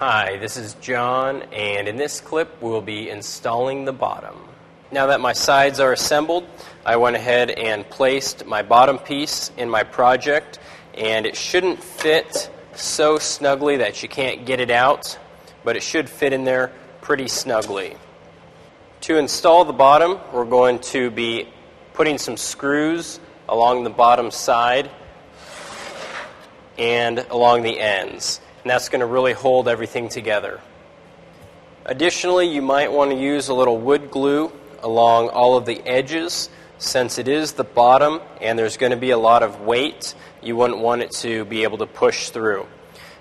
Hi, this is John, and in this clip we'll be installing the bottom. Now that my sides are assembled, I went ahead and placed my bottom piece in my project, and it shouldn't fit so snugly that you can't get it out, but it should fit in there pretty snugly. To install the bottom, we're going to be putting some screws along the bottom side and along the ends. And that's going to really hold everything together. Additionally, you might want to use a little wood glue along all of the edges. Since it is the bottom and there's going to be a lot of weight, you wouldn't want it to be able to push through.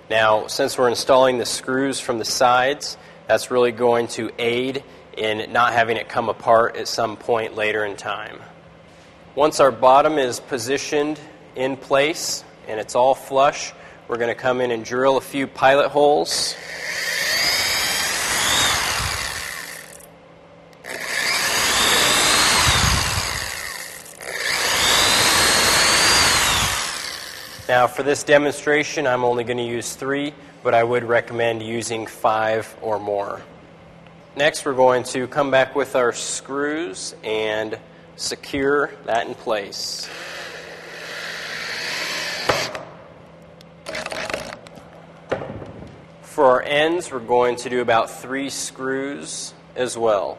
Now, since we're installing the screws from the sides, that's really going to aid in not having it come apart at some point later in time. Once our bottom is positioned in place and it's all flush, we're going to come in and drill a few pilot holes. Now for this demonstration I'm only going to use 3, but I would recommend using 5 or more. Next we're going to come back with our screws and secure that in place. For our ends, we're going to do about 3 screws as well.